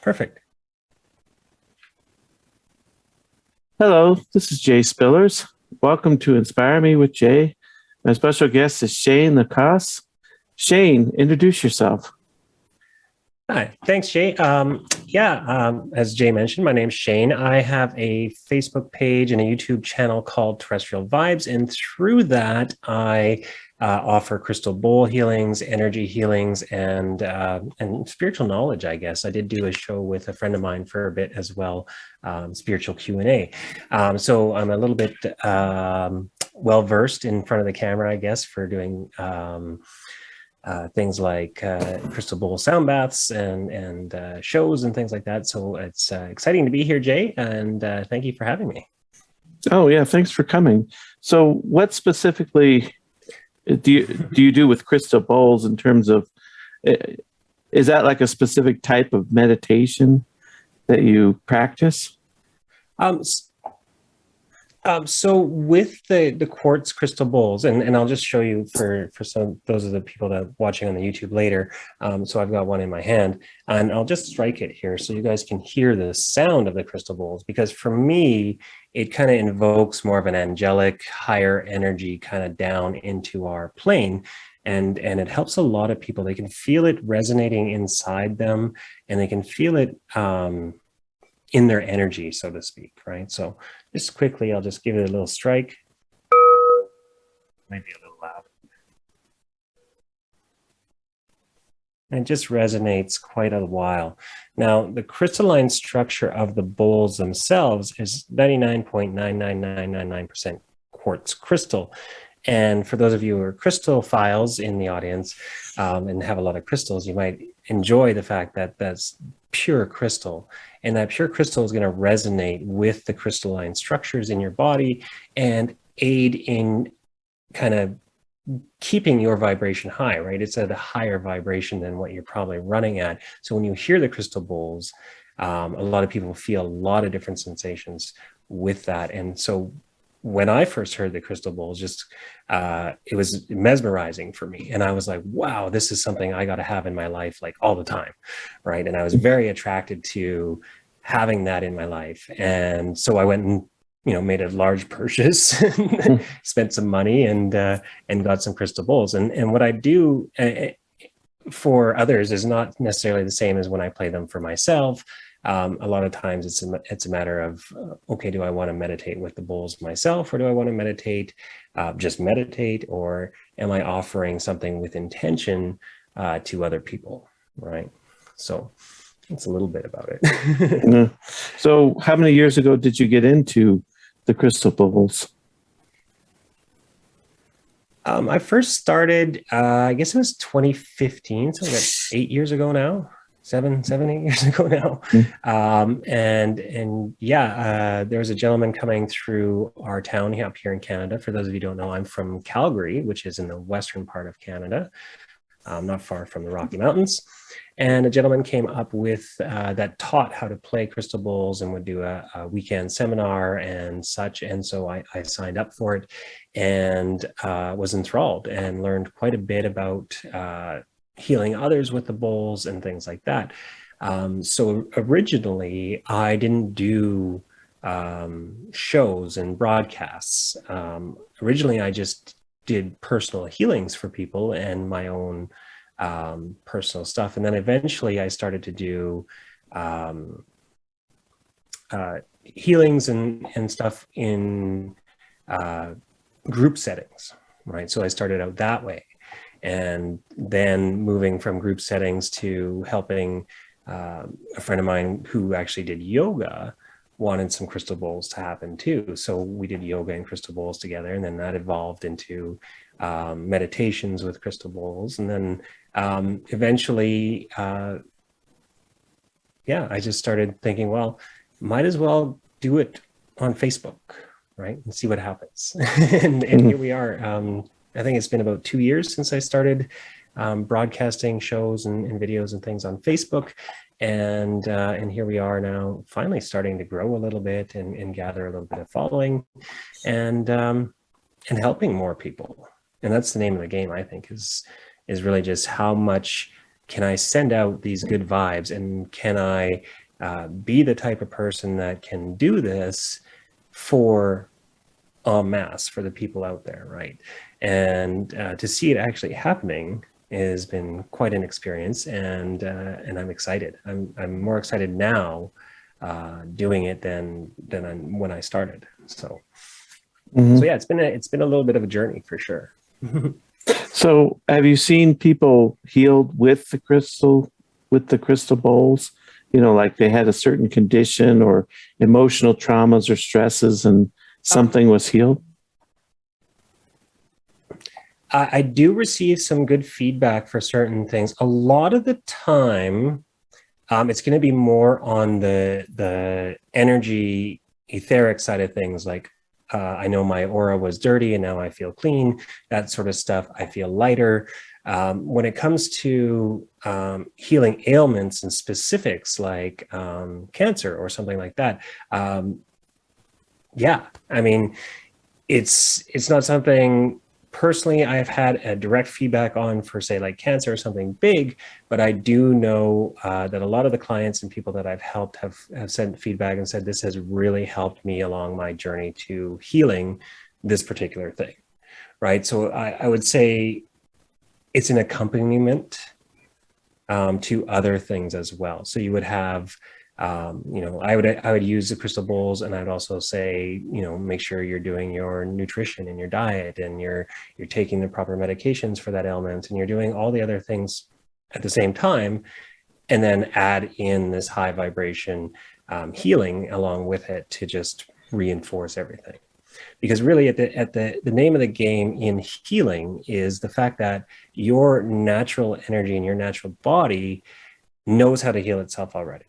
Perfect. Hello, this is Jay Spillers. Welcome to Inspire Me with Jay. My special guest is Shayne Lacasse. Shayne, introduce yourself. Hi, thanks, Jay. As Jay mentioned, my name's Shayne. I have a Facebook page and a YouTube channel called Terrestrial Vibes, and through that, I offer crystal bowl healings, energy healings, and spiritual knowledge. I guess I did do a show with a friend of mine for a bit as well, spiritual Q&A. So I'm a little bit well versed in front of the camera, I guess, for doing. Things like crystal bowl sound baths and shows and things like that. So it's exciting to be here, Jay, and thank you for having me. Oh yeah, thanks for coming. So what specifically do you do with crystal bowls in terms of, is that like a specific type of meditation that you practice? So with the quartz crystal bowls, and I'll just show you for some those of the people that are watching on the YouTube later. So I've got one in my hand, and I'll just strike it here so you guys can hear the sound of the crystal bowls. Because for me, it kind of invokes more of an angelic, higher energy kind of down into our plane. And it helps a lot of people. They can feel it resonating inside them, and they can feel it in their energy, so to speak, right? So just quickly, I'll just give it a little strike. Might be a little loud. And it just resonates quite a while. Now, the crystalline structure of the bowls themselves is 99.99999% quartz crystal. And for those of you who are crystal philes in the audience and have a lot of crystals, you might enjoy the fact that that's pure crystal. And that pure crystal is going to resonate with the crystalline structures in your body and aid in kind of keeping your vibration high, right? It's at a higher vibration than what you're probably running at. So when you hear the crystal bowls, a lot of people feel a lot of different sensations with that. And so when I first heard the crystal bowls, it was mesmerizing for me. And I was like, wow, this is something I got to have in my life like all the time, right? And I was very attracted to having that in my life. And so I went and, made a large purchase, spent some money and got some crystal bowls. And what I do for others is not necessarily the same as when I play them for myself. A lot of times it's a matter of, okay, do I want to meditate with the bowls myself, or do I want to meditate, just meditate, or am I offering something with intention to other people, right? So it's a little bit about it. Yeah. So how many years ago did you get into the crystal bowls? I first started, I guess it was 2015, so about 8 years ago now. 8 years ago now. There was a gentleman coming through our town up here in Canada. For those of you who don't know, I'm from Calgary, which is in the western part of Canada, not far from the Rocky Mountains. And a gentleman came up with that taught how to play crystal bowls and would do a weekend seminar and such. And so I signed up for it and was enthralled and learned quite a bit about healing others with the bowls and things like that. So originally, I didn't do shows and broadcasts. Originally, I just did personal healings for people and my own personal stuff. And then eventually, I started to do healings and stuff in group settings, right? So I started out that way. And then moving from group settings to helping a friend of mine who actually did yoga wanted some crystal bowls to happen too. So we did yoga and crystal bowls together. And then that evolved into meditations with crystal bowls. And then eventually, I just started thinking, well, might as well do it on Facebook, right? And see what happens. and here we are. I think it's been about 2 years since I started broadcasting shows and videos and things on Facebook. And here we are now finally starting to grow a little bit and gather a little bit of following and helping more people. And that's the name of the game, I think, is really just how much can I send out these good vibes, and can I be the type of person that can do this for en masse, for the people out there, right? And to see it actually happening has been quite an experience, and I'm excited. I'm more excited now doing it than when I started. So yeah, it's been a little bit of a journey for sure. So, have you seen people healed with the crystal bowls? You know, like they had a certain condition or emotional traumas or stresses, and something was healed. I do receive some good feedback for certain things. A lot of the time, it's going to be more on the energy, etheric side of things. Like I know my aura was dirty and now I feel clean. That sort of stuff. I feel lighter. When it comes to healing ailments and specifics like cancer or something like that, yeah, I mean, it's not something personally I've had a direct feedback on for, say, like cancer or something big, but I do know that a lot of the clients and people that I've helped have sent feedback and said this has really helped me along my journey to healing this particular thing, right? So I would say it's an accompaniment to other things as well. So you would have I would use the crystal bowls, and I'd also say, make sure you're doing your nutrition and your diet, and you're taking the proper medications for that ailment, and you're doing all the other things at the same time, and then add in this high vibration healing along with it to just reinforce everything. Because really, at the name of the game in healing is the fact that your natural energy and your natural body knows how to heal itself already.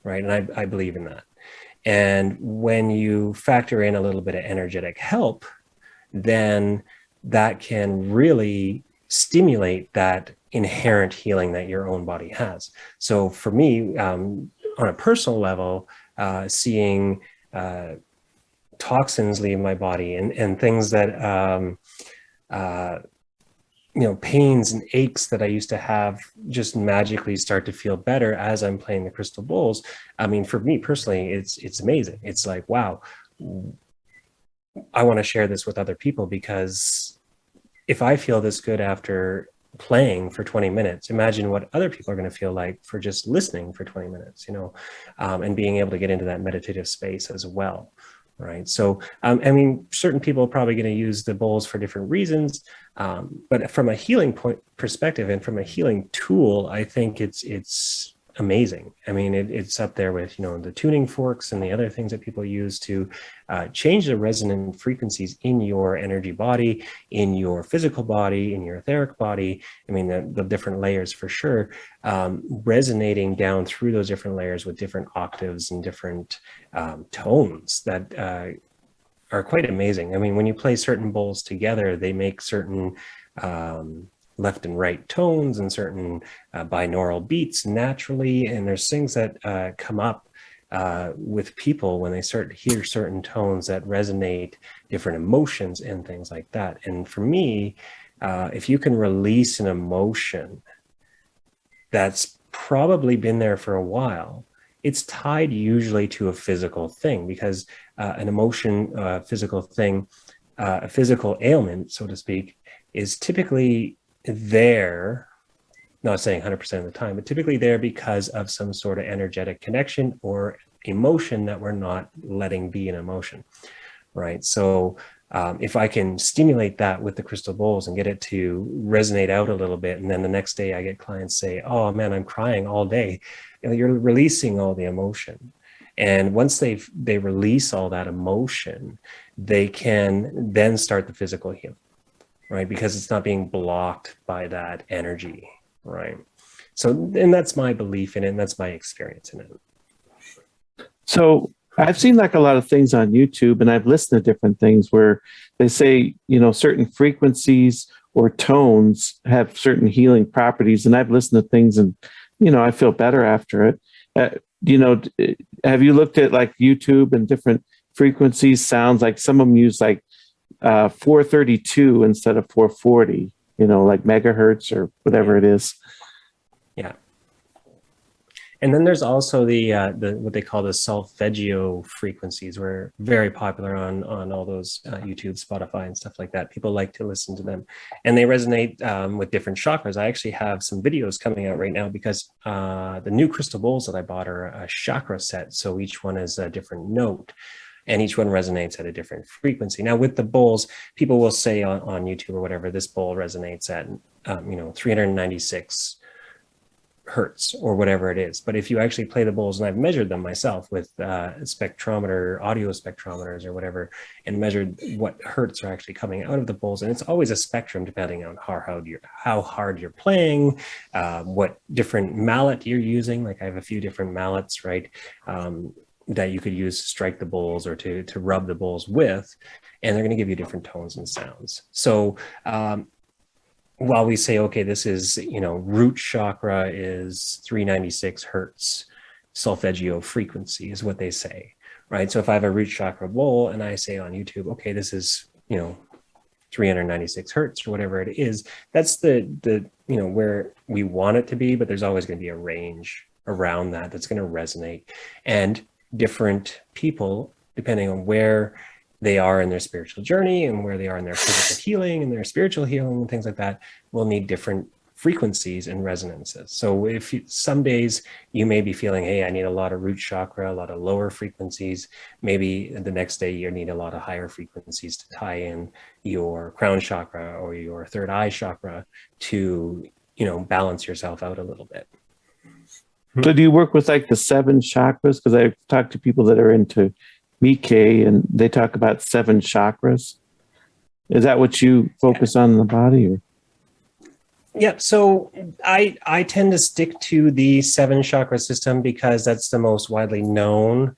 Right. And I believe in that. And when you factor in a little bit of energetic help, then that can really stimulate that inherent healing that your own body has. So for me, on a personal level, seeing toxins leave my body and things that pains and aches that I used to have just magically start to feel better as I'm playing the crystal bowls. I mean, for me personally, it's amazing. It's like, wow, I want to share this with other people, because if I feel this good after playing for 20 minutes, imagine what other people are going to feel like for just listening for 20 minutes, and being able to get into that meditative space as well. Right. So, I mean, certain people are probably going to use the bowls for different reasons. But from a healing point perspective and from a healing tool, I think it's amazing. I mean, it's up there with, the tuning forks and the other things that people use to change the resonant frequencies in your energy body, in your physical body, in your etheric body. I mean, the different layers for sure, resonating down through those different layers with different octaves and different tones that are quite amazing. I mean, when you play certain bowls together, they make certain left and right tones and certain binaural beats naturally. And there's things that come up with people when they start to hear certain tones that resonate different emotions and things like that. And for me, if you can release an emotion that's probably been there for a while, it's tied usually to a physical thing, because an emotion, physical thing, a physical ailment, so to speak, is typically there, not saying 100% of the time, but typically there because of some sort of energetic connection or emotion that we're not letting be an emotion, right? So if I can stimulate that with the crystal bowls and get it to resonate out a little bit, and then the next day I get clients say, oh man, I'm crying all day, you're releasing all the emotion. And once they release all that emotion, they can then start the physical healing, right? Because it's not being blocked by that energy, right? So, and that's my belief in it, and that's my experience in it. So I've seen like a lot of things on YouTube, and I've listened to different things where they say, certain frequencies or tones have certain healing properties. And I've listened to things and, I feel better after it. Have you looked at like YouTube and different frequencies, sounds? Like some of them use like 432 instead of 440, like megahertz or whatever it is. Yeah. And then there's also the what they call the Selfveggio frequencies, were very popular on all those YouTube, Spotify, and stuff like that. People like to listen to them, and they resonate with different chakras. I actually have some videos coming out right now because the new crystal bowls that I bought are a chakra set, so each one is a different note. And each one resonates at a different frequency. Now, with the bowls, people will say on YouTube or whatever, this bowl resonates at 396 hertz or whatever it is. But if you actually play the bowls, and I've measured them myself with spectrometer, audio spectrometers or whatever, and measured what hertz are actually coming out of the bowls, and it's always a spectrum depending on how hard you're playing, what different mallet you're using. Like I have a few different mallets, right? That you could use to strike the bowls or to rub the bowls with, and they're going to give you different tones and sounds. So while we say, okay, this is, root chakra is 396 hertz, Solfeggio frequency is what they say, right? So if I have a root chakra bowl and I say on YouTube, okay, this is, 396 hertz or whatever it is, that's the where we want it to be, but there's always going to be a range around that that's going to resonate. And different people, depending on where they are in their spiritual journey and where they are in their physical healing and their spiritual healing and things like that, will need different frequencies and resonances. So if some days you may be feeling, hey, I need a lot of root chakra, a lot of lower frequencies, maybe the next day you need a lot of higher frequencies to tie in your crown chakra or your third eye chakra to, balance yourself out a little bit. So do you work with like the 7 chakras? Because I've talked to people that are into Mikkei and they talk about 7 chakras. Is that what you focus on in the body? Or? Yeah, so I tend to stick to the 7 chakra system because that's the most widely known.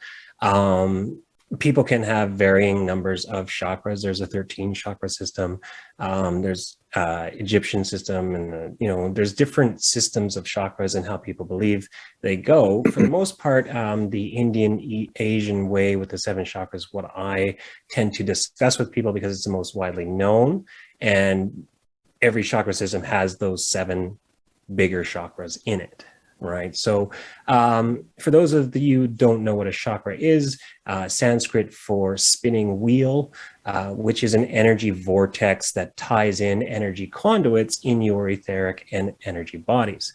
People can have varying numbers of chakras. There's a 13 chakra system. There's Egyptian system, and there's different systems of chakras and how people believe they go. For the most part, the Indian Asian way with the 7 chakras, what I tend to discuss with people because it's the most widely known, and every chakra system has those 7 bigger chakras in it. Right. So for those of you who don't know what a chakra is, Sanskrit for spinning wheel, which is an energy vortex that ties in energy conduits in your etheric and energy bodies.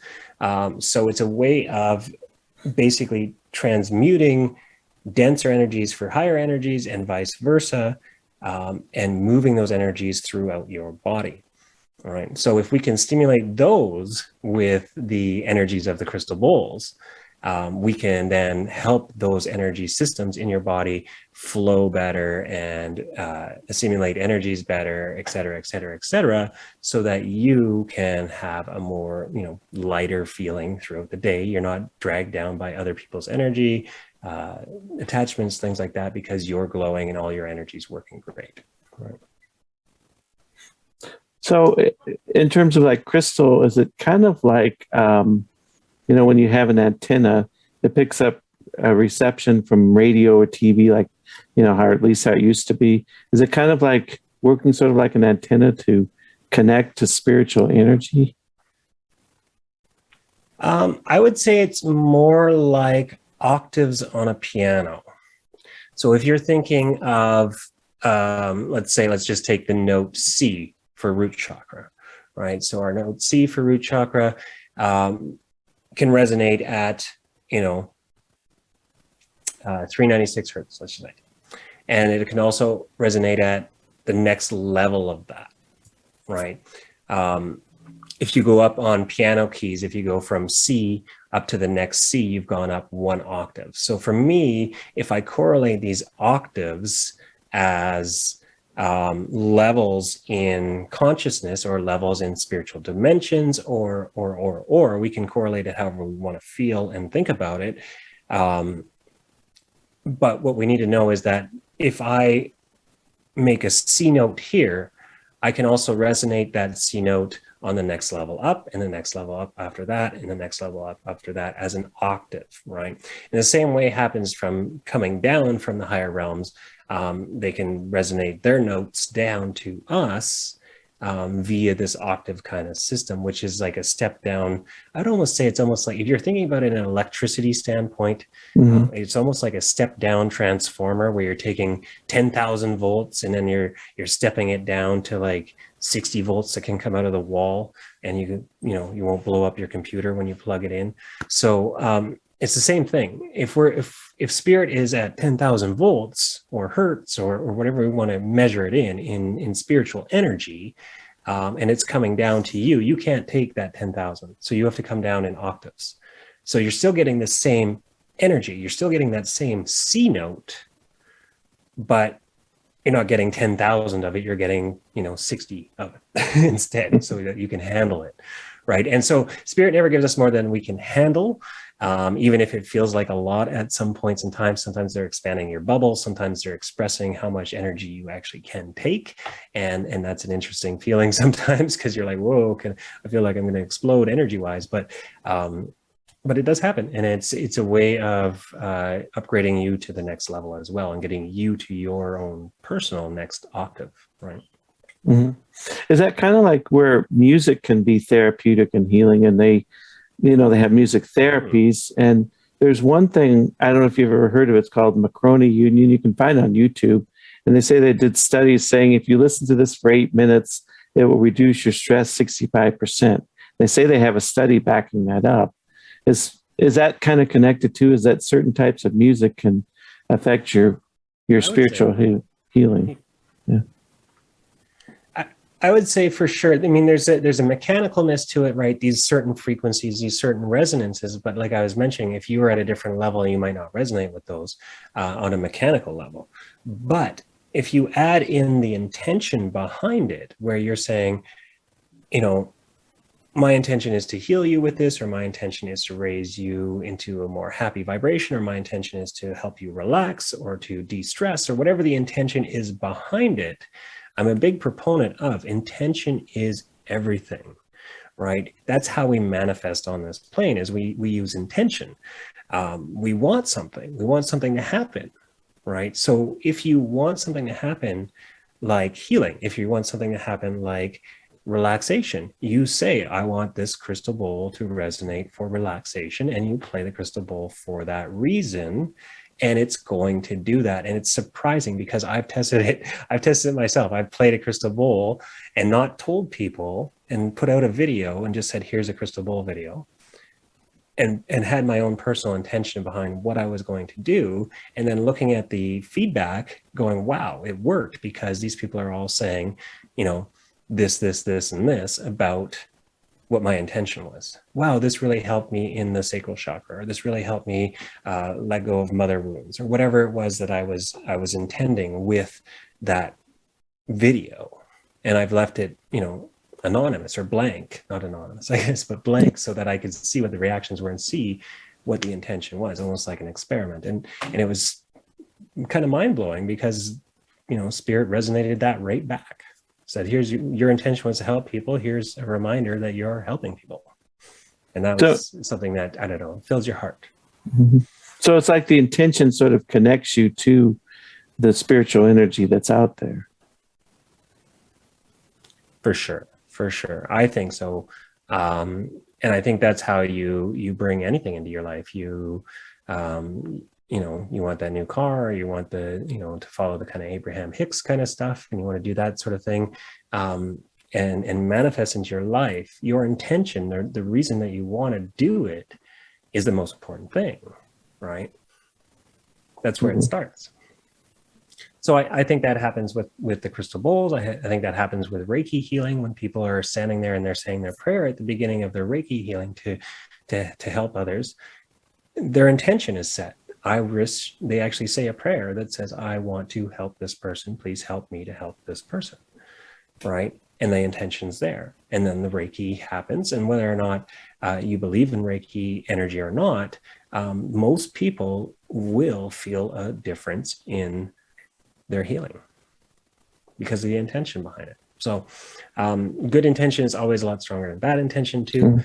So it's a way of basically transmuting denser energies for higher energies and vice versa, and moving those energies throughout your body. All right. So if we can stimulate those with the energies of the crystal bowls, we can then help those energy systems in your body flow better and assimilate energies better, et cetera, et cetera, et cetera, so that you can have a more, lighter feeling throughout the day. You're not dragged down by other people's energy, attachments, things like that, because you're glowing and all your energy is working great. Right. So in terms of like crystal, is it kind of like, when you have an antenna that picks up a reception from radio or TV, like, how at least how it used to be? Is it kind of like working sort of like an antenna to connect to spiritual energy? I would say it's more like octaves on a piano. So if you're thinking of, let's just take the note C for root chakra, right? So our note C for root chakra can resonate at, 396 hertz, let's say. And it can also resonate at the next level of that, right? If you go up on piano keys, if you go from C up to the next C, you've gone up 1 octave. So for me, if I correlate these octaves as levels in consciousness or levels in spiritual dimensions, or we can correlate it however we want to feel and think about it. But what we need to know is that if I make a C note here, I can also resonate that C note on the next level up and the next level up after that and the next level up after that as an octave, right? In the same way happens from coming down from the higher realms. They can resonate their notes down to us via this octave kind of system, which is like a step down. I'd almost say it's almost like, if you're thinking about it in an electricity standpoint, Mhm. it's almost like a step down transformer where you're taking 10,000 volts and then you're stepping it down to like 60 volts that can come out of the wall, and you won't blow up your computer when you plug it in. So it's the same thing. If spirit is at 10,000 volts or hertz or whatever we want to measure it in spiritual energy, and it's coming down to you, you can't take that 10,000. So you have to come down in octaves. So you're still getting the same energy. You're still getting that same C note, but you're not getting 10,000 of it. You're getting, 60 of it instead, so that you can handle it. Right. And so spirit never gives us more than we can handle. Even if it feels like a lot at some points in time. Sometimes they're expanding your bubble. Sometimes they're expressing how much energy you actually can take. And that's an interesting feeling sometimes, because you're like, whoa, I feel like I'm going to explode energy wise. But it does happen, and it's a way of upgrading you to the next level as well, and getting you to your own personal next octave, right? Mm-hmm. Is that kind of like where music can be therapeutic and healing, and they have music therapies? And there's one thing, I don't know if you've ever heard of it, it's called Macroni Union. You can find it on YouTube, and they say they did studies saying if you listen to this for 8 minutes, it will reduce your stress 65%. They say they have a study backing that up. Is that kind of connected too? Is that certain types of music can affect your spiritual healing? Yeah. I would say for sure. I mean, there's a mechanicalness to it, right? These certain frequencies, these certain resonances. But like I was mentioning, if you were at a different level, you might not resonate with those on a mechanical level. But if you add in the intention behind it, where you're saying, my intention is to heal you with this, or my intention is to raise you into a more happy vibration, or my intention is to help you relax or to de-stress, or whatever the intention is behind it, I'm a big proponent of intention is everything, right? That's how we manifest on this plane, is we use intention. We want something to happen, right? So if you want something to happen like healing, if you want something to happen like relaxation, you say, I want this crystal bowl to resonate for relaxation, and you play the crystal bowl for that reason, and it's going to do that. And it's surprising, because I've tested it myself. I've played a crystal bowl and not told people, and put out a video and just said, here's a crystal bowl video, and had my own personal intention behind what I was going to do, and then looking at the feedback going, wow, it worked, because these people are all saying, this, and this about what my intention was. Wow, this really helped me in the sacral chakra, or this really helped me let go of mother wounds, or whatever it was that I was intending with that video. And I've left it, anonymous, or blank, not anonymous, I guess, but blank, so that I could see what the reactions were and see what the intention was, almost like an experiment. And it was kind of mind-blowing, because, spirit resonated that right back. Said, here's your intention was to help people. Here's a reminder that you're helping people. And that was something that, I don't know, fills your heart. So it's like the intention sort of connects you to the spiritual energy that's out there. For sure. I think so. And I think that's how you bring anything into your life. You want that new car, or you want to follow the kind of Abraham Hicks kind of stuff, and you want to do that sort of thing, and manifest into your life. Your intention, the reason that you want to do it, is the most important thing, right? That's where it starts. So I think that happens with the crystal bowls. I think that happens with Reiki healing, when people are standing there and they're saying their prayer at the beginning of their Reiki healing to help others. Their intention is set. They actually say a prayer that says, I want to help this person. Please help me to help this person, right? And the intention's there. And then the Reiki happens. And whether or not you believe in Reiki energy or not, most people will feel a difference in their healing because of the intention behind it. So good intention is always a lot stronger than bad intention too.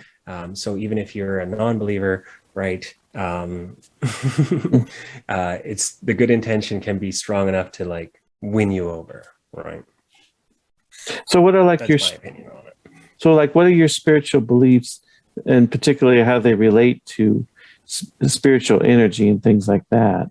So even if you're a non-believer, right, it's the good intention can be strong enough to like win you over, right? So what are like your, That's my opinion on it. so like what are your spiritual beliefs, and particularly how they relate to spiritual energy and things like that?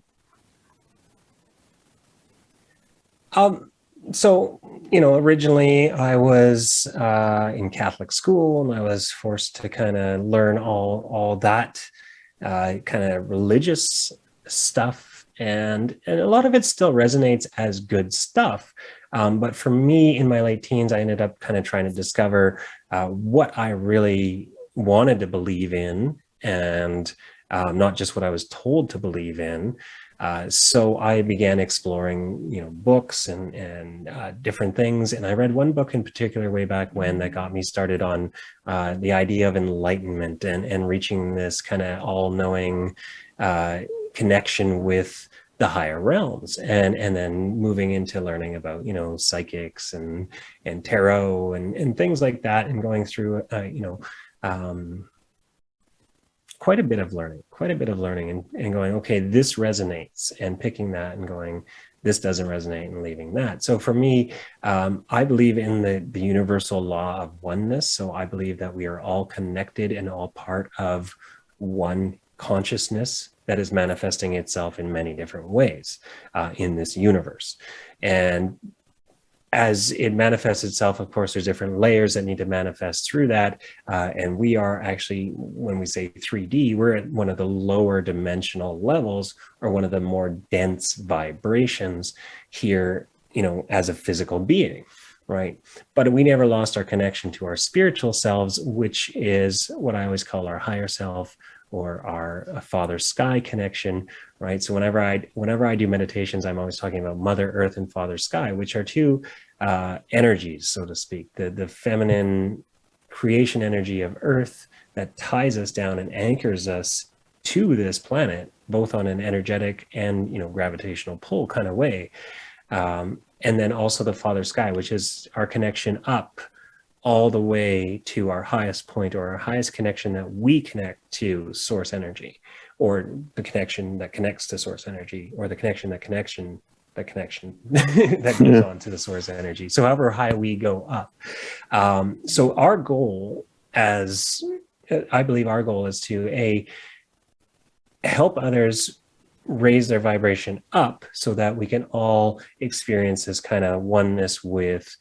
So, originally I was in Catholic school, and I was forced to kind of learn all that kind of religious stuff, and a lot of it still resonates as good stuff. But for me, in my late teens, I ended up kind of trying to discover what I really wanted to believe in, and not just what I was told to believe in. So I began exploring, books and different things. And I read one book in particular way back when that got me started on the idea of enlightenment and reaching this kind of all-knowing connection with the higher realms, and then moving into learning about psychics and tarot and things like that, and going through um, quite a bit of learning and going, okay, this resonates, and picking that and going, this doesn't resonate, and leaving that. So for me, I believe in the universal law of oneness. So I believe that we are all connected and all part of one consciousness that is manifesting itself in many different ways in this universe. And as it manifests itself, of course, there's different layers that need to manifest through that. And we are actually, when we say 3D, we're at one of the lower dimensional levels, or one of the more dense vibrations here, as a physical being, right? But we never lost our connection to our spiritual selves, which is what I always call our higher self, or our Father Sky connection, right? So whenever I do meditations, I'm always talking about Mother Earth and Father Sky, which are two energies, so to speak. The feminine creation energy of Earth that ties us down and anchors us to this planet, both on an energetic and gravitational pull kind of way. And then also the Father Sky, which is our connection up all the way to our highest point, or our highest connection that we connect to source energy, or the connection that connects to source energy, or the connection that goes on to the source energy. So however high we go up. So our goal, I believe our goal, is to help others raise their vibration up, so that we can all experience this kind of oneness with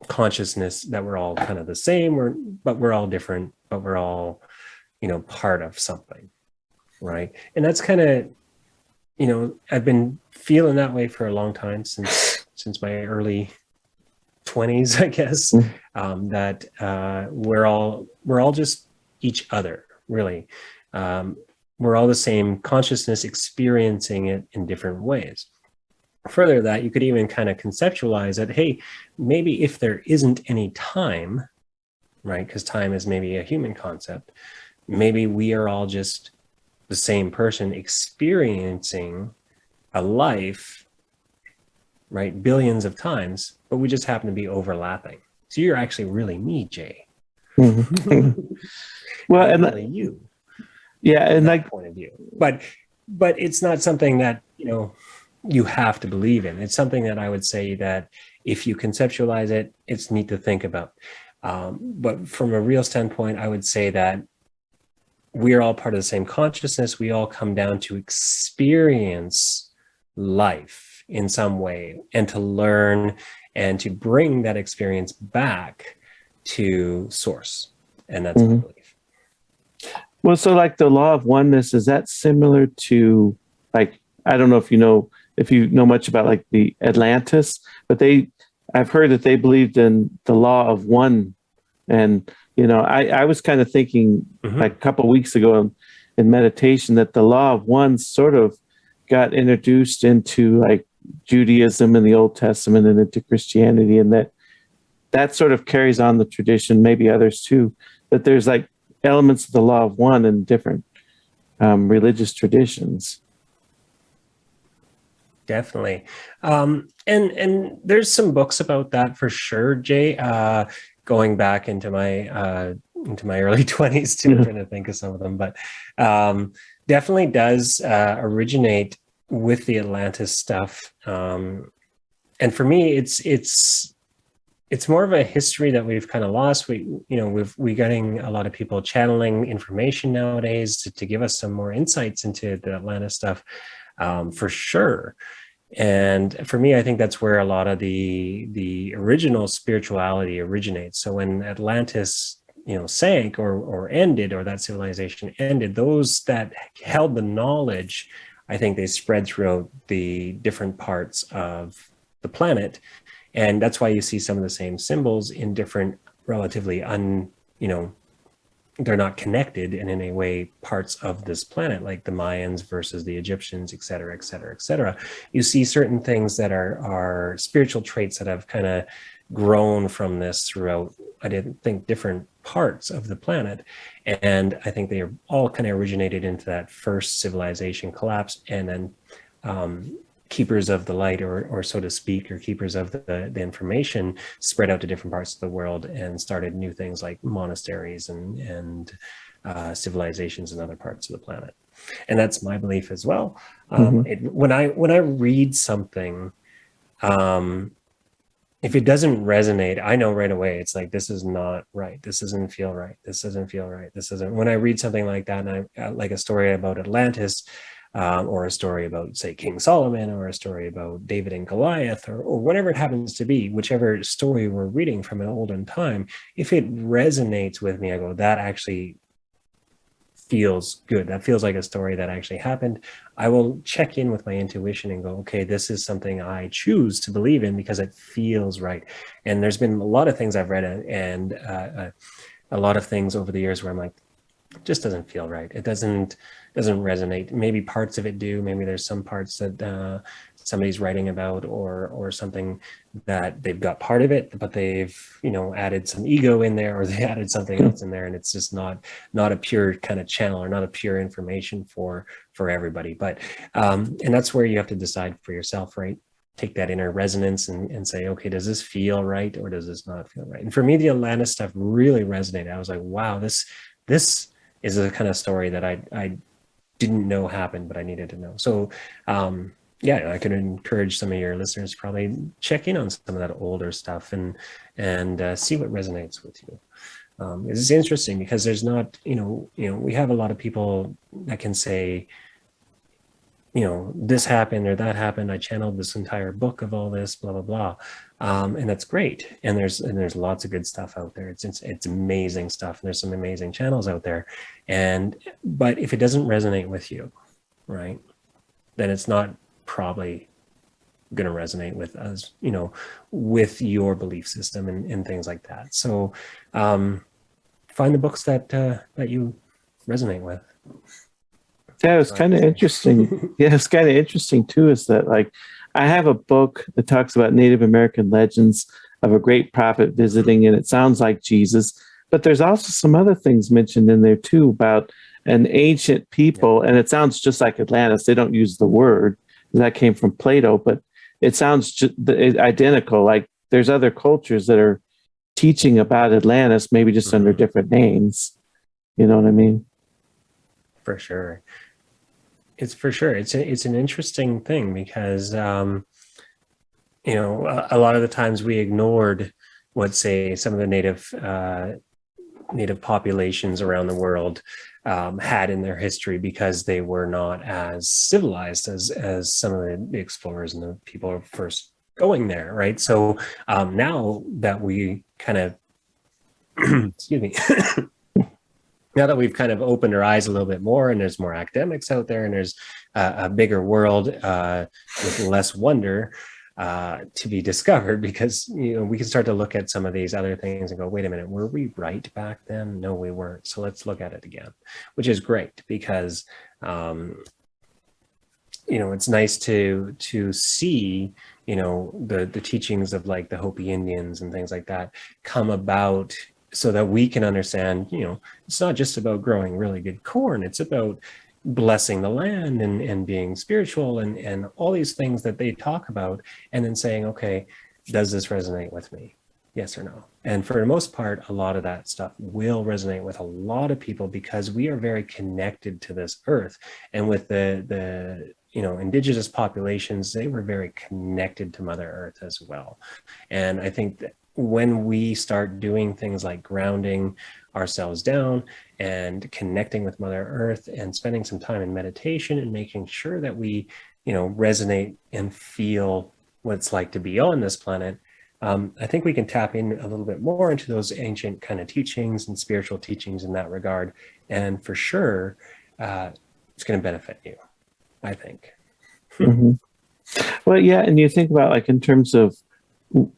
consciousness, that we're all kind of the same, but we're all different, but we're all part of something, right? And that's kind of, I've been feeling that way for a long time, since my early 20s, I guess. That we're all just each other, really. We're all the same consciousness, experiencing it in different ways. Further that, you could even kind of conceptualize that, hey, maybe if there isn't any time, right, because time is maybe a human concept, maybe we are all just the same person experiencing a life, right, billions of times, but we just happen to be overlapping. So you're actually really me, Jay. Well, and really you. Yeah, and that point of view. But it's not something that you have to believe in. It's something that I would say that if you conceptualize it, it's neat to think about. But from a real standpoint, I would say that we are all part of the same consciousness. We all come down to experience life in some way, and to learn and to bring that experience back to source. And that's my belief. Well, so like the law of oneness, is that similar to, like, I don't know if you know much about like the Atlantis, but I've heard that they believed in the law of one. And, I was kind of thinking like a couple of weeks ago in meditation that the law of one sort of got introduced into like Judaism in the Old Testament and into Christianity, and that sort of carries on the tradition, maybe others too, that there's like elements of the law of one in different religious traditions. Definitely. And there's some books about that for sure, Jay. Going back into my early 20s too, I'm trying to think of some of them, but definitely does originate with the Atlantis stuff. And for me, it's it's more of a history that we've kind of lost. We're getting a lot of people channeling information nowadays to give us some more insights into the Atlantis stuff, for sure. And for me, I think that's where a lot of the original spirituality originates. So when Atlantis, sank or ended, or that civilization ended, those that held the knowledge, I think they spread throughout the different parts of the planet. And that's why you see some of the same symbols in different relatively you know, they're not connected in any way parts of this planet, like the Mayans versus the Egyptians, et cetera, et cetera, et cetera. You see certain things that are spiritual traits that have kind of grown from this throughout, I didn't think, different parts of the planet. And I think they are all kind of originated into that first civilization collapse, and then keepers of the light, or so to speak, or keepers of the information, spread out to different parts of the world and started new things like monasteries and civilizations in other parts of the planet. And that's my belief as well. When I read something, if it doesn't resonate, I know right away, it's like, this is not right. This doesn't feel right. This doesn't feel right. This doesn't. When I read something like that, and I like a story about Atlantis, or a story about, say, King Solomon, or a story about David and Goliath, or whatever it happens to be, whichever story we're reading from an olden time, if it resonates with me, I go, that actually feels good. That feels like a story that actually happened. I will check in with my intuition and go, okay, this is something I choose to believe in because it feels right. And there's been a lot of things I've read, and a lot of things over the years where I'm like, it just doesn't feel right. It doesn't resonate. Maybe parts of it do. Maybe there's some parts that somebody's writing about, or something that they've got part of it, but they've added some ego in there, or they added something else in there, and it's just not a pure kind of channel, or not a pure information for everybody. But and that's where you have to decide for yourself, right? Take that inner resonance and say, okay, does this feel right, or does this not feel right? And for me, the Atlantis stuff really resonated. I was like, wow, this is a kind of story that I didn't know happened, but I needed to know. So yeah, I could encourage some of your listeners to probably check in on some of that older stuff and see what resonates with you. It's interesting because there's not, we have a lot of people that can say, this happened or that happened. I channeled this entire book of all this, blah, blah, blah. And that's great. And there's lots of good stuff out there. It's amazing stuff. And there's some amazing channels out there. But if it doesn't resonate with you, right, then it's not probably going to resonate with us, with your belief system and things like that. So find the books that you resonate with. Yeah, it's kind of interesting. Yeah, it's kind of interesting too, is that, like, I have a book that talks about Native American legends of a great prophet visiting, and it sounds like Jesus, but there's also some other things mentioned in there too about an ancient people, and it sounds just like Atlantis. They don't use the word, that came from Plato, but it sounds identical. Like there's other cultures that are teaching about Atlantis, maybe just under different names. You know what I mean? For sure. It's an interesting thing because a lot of the times we ignored what, say, some of the native populations around the world had in their history, because they were not as civilized as some of the explorers and the people first going there, right? So now that we kind of excuse me now that we've kind of opened our eyes a little bit more, and there's more academics out there, and there's a bigger world with less wonder to be discovered, because we can start to look at some of these other things and go, wait a minute, were we right back then? No, we weren't. So let's look at it again, which is great, because it's nice to see the teachings of, like, the Hopi Indians and things like that come about, so that we can understand, it's not just about growing really good corn. It's about blessing the land and being spiritual and all these things that they talk about, and then saying, okay, does this resonate with me? Yes or no? And for the most part, a lot of that stuff will resonate with a lot of people, because we are very connected to this earth. And with the indigenous populations, they were very connected to Mother Earth as well. And I think that when we start doing things like grounding ourselves down and connecting with Mother Earth and spending some time in meditation and making sure that we, resonate and feel what it's like to be on this planet, I think we can tap in a little bit more into those ancient kind of teachings and spiritual teachings in that regard. And for sure, it's going to benefit you, I think. Mhm. Well, yeah, and you think about like in terms of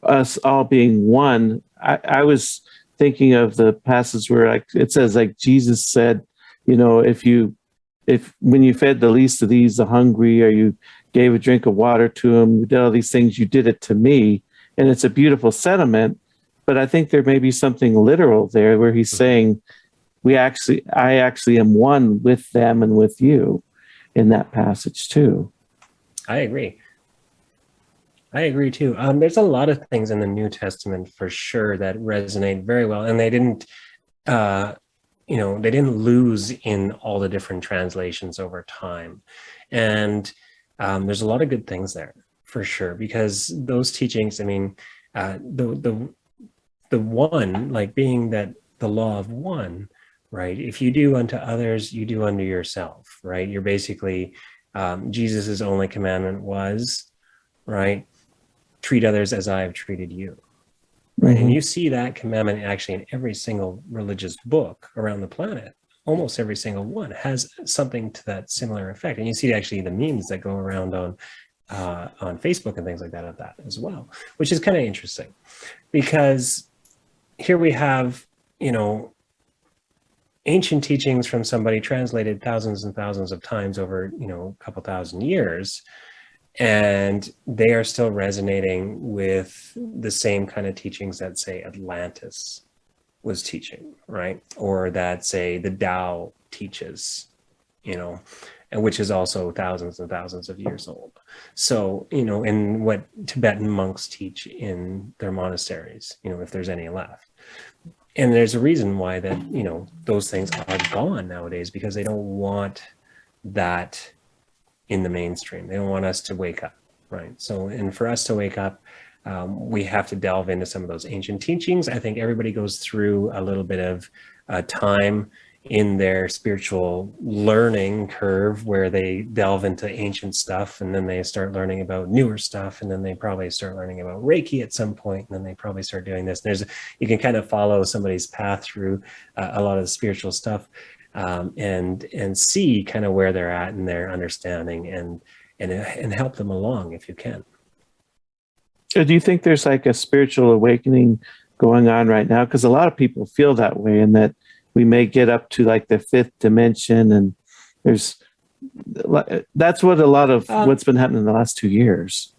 us all being one. I was thinking of the passage where like it says like Jesus said, if when you fed the least of these, the hungry, or you gave a drink of water to them, you did all these things, you did it to me. And it's a beautiful sentiment, but I think there may be something literal there where he's saying I actually am one with them and with you in that passage too. I agree. I agree too. There's a lot of things in the New Testament for sure that resonate very well, and uh, they didn't lose in all the different translations over time. And there's a lot of good things there for sure, because those teachings, I mean, the one, like being that the law of one, right? If you do unto others, you do unto yourself, right? You're basically, Jesus's only commandment was, right? Treat others as I have treated you. Right. And Mm-hmm. you see that commandment actually in every single religious book around the planet. Almost every single one has something to that similar effect. And you see actually the memes that go around on Facebook and things like that of that as well, which is kind of interesting, because here we have, ancient teachings from somebody translated thousands and thousands of times over, a couple thousand years, and they are still resonating with the same kind of teachings that, say, Atlantis was teaching, right? Or that, say, the Tao teaches, and which is also thousands and thousands of years old. So, and what Tibetan monks teach in their monasteries, if there's any left. And there's a reason why that, those things are gone nowadays, because they don't want that in the mainstream. They don't want us to wake up, right? So, and for us to wake up, we have to delve into some of those ancient teachings. I think everybody goes through a little bit of time in their spiritual learning curve where they delve into ancient stuff, and then they start learning about newer stuff, and then they probably start learning about Reiki at some point, and then they probably start doing this. You can kind of follow somebody's path through a lot of the spiritual stuff, and see kind of where they're at in their understanding, and help them along if you can. So do you think there's like a spiritual awakening going on right now? Because a lot of people feel that way, and that we may get up to like the fifth dimension, and that's what a lot of what's been happening in the last 2 years.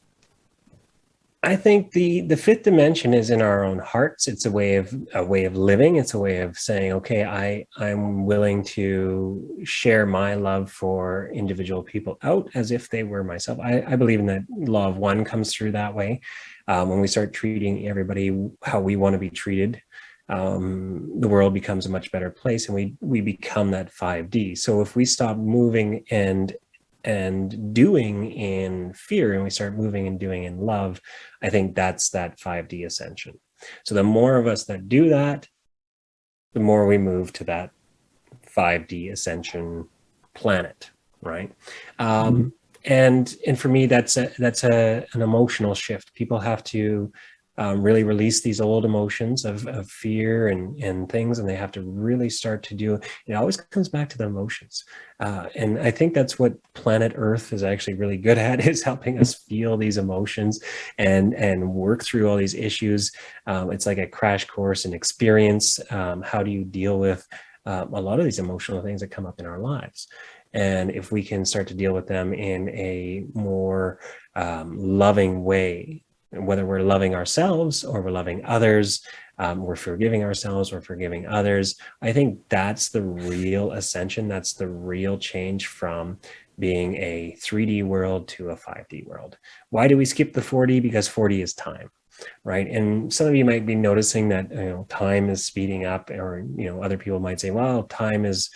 I think the fifth dimension is in our own hearts. It's a way of living. It's a way of saying, okay, I'm willing to share my love for individual people out as if they were myself. I believe in that law of one comes through that way. When we start treating everybody how we want to be treated, the world becomes a much better place, and we become that 5D. So if we stop moving and doing in fear, and we start moving and doing in love, I think that's that 5D ascension. So the more of us that do that, the more we move to that 5D ascension planet, right? And for me, that's an emotional shift. People have to really release these old emotions of fear and things, and they have to really start to do. It always comes back to the emotions, and I think that's what planet Earth is actually really good at, is helping us feel these emotions and work through all these issues. It's like a crash course in experience. How do you deal with a lot of these emotional things that come up in our lives? And if we can start to deal with them in a more loving way, whether we're loving ourselves or we're loving others, we're forgiving ourselves, we're forgiving others, I think that's the real ascension. That's the real change from being a 3D world to a 5D world. Why do we skip the 4D? Because 4D is time, right? And some of you might be noticing that time is speeding up, or other people might say, well, time is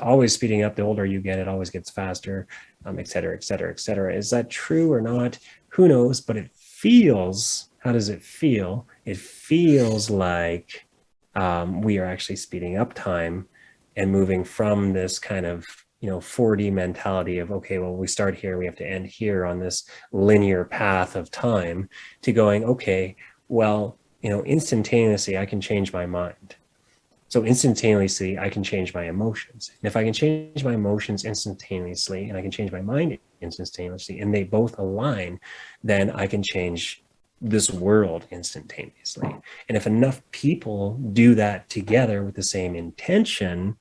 always speeding up. The older you get, it always gets faster, et cetera, et cetera, et cetera. Is that true or not? Who knows? But it feels how does it feel? It feels like we are actually speeding up time and moving from this kind of 4D mentality of, okay, well, we start here, we have to end here on this linear path of time, to going, okay, well, instantaneously I can change my mind. So instantaneously I can change my emotions. And if I can change my emotions instantaneously and I can change my mind instantaneously, and they both align, then I can change this world instantaneously. And if enough people do that together with the same intention,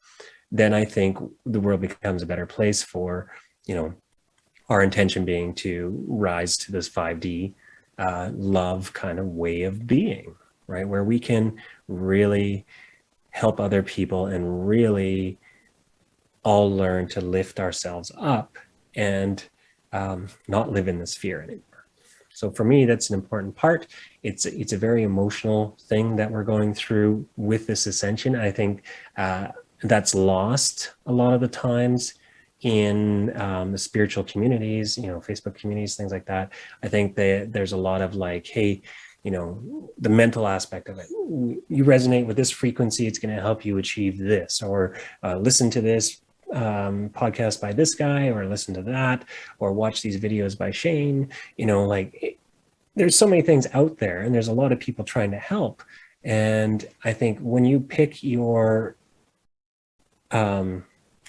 then I think the world becomes a better place for, our intention being to rise to this 5D love kind of way of being, right? Where we can really help other people and really all learn to lift ourselves up and not live in this fear anymore. So for me, that's an important part. It's a very emotional thing that we're going through with this ascension. I think that's lost a lot of the times in the spiritual communities, Facebook communities, things like that. I think that there's a lot of like, hey, the mental aspect of it. You resonate with this frequency, it's going to help you achieve this, or listen to this podcast by this guy, or listen to that, or watch these videos by Shayne. There's so many things out there, and there's a lot of people trying to help. And I think when you pick your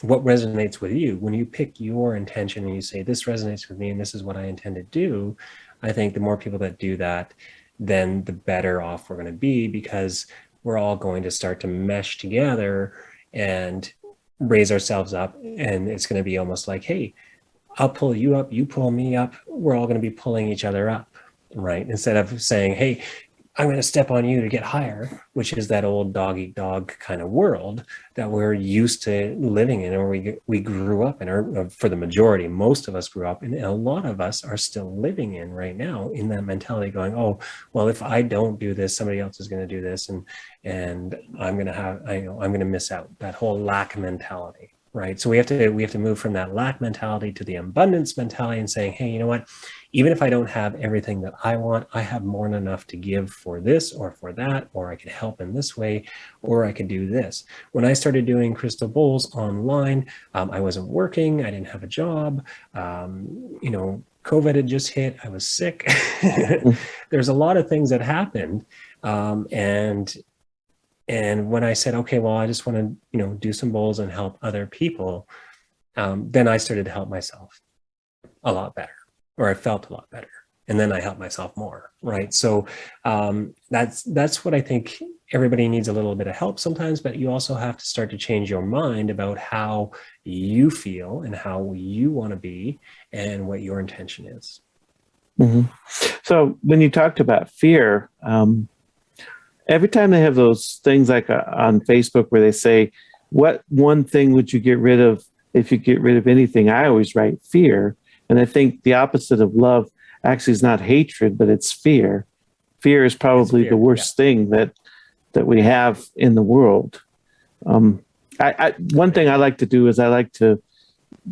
what resonates with you, when you pick your intention and you say, this resonates with me and this is what I intend to do, I think the more people that do that, then the better off we're going to be, because we're all going to start to mesh together and raise ourselves up. And it's going to be almost like, hey, I'll pull you up, you pull me up. We're all going to be pulling each other up, right? Instead of saying, hey, I'm going to step on you to get higher, which is that old dog eat dog kind of world that we're used to living in, or we grew up in, or for the majority, most of us grew up in, and a lot of us are still living in right now, in that mentality going, oh, well, if I don't do this, somebody else is going to do this, and I'm going to miss out. That whole lack mentality. Right. So we have to move from that lack mentality to the abundance mentality, and saying, hey, you know what? Even if I don't have everything that I want, I have more than enough to give for this or for that, or I can help in this way, or I can do this. When I started doing crystal bowls online, I wasn't working. I didn't have a job. COVID had just hit. I was sick. There's a lot of things that happened. And when I said, okay, well, I just want to, do some bowls and help other people, then I started to help myself a lot better, or I felt a lot better. And then I helped myself more, right? So that's what I think. Everybody needs a little bit of help sometimes, but you also have to start to change your mind about how you feel and how you want to be and what your intention is. Mm-hmm. So when you talked about fear, every time they have those things like on Facebook where they say, what one thing would you get rid of if you get rid of anything? I always write fear. And I think the opposite of love actually is not hatred, but it's fear. Fear is probably the worst thing that we have in the world. One thing I like to do is I like to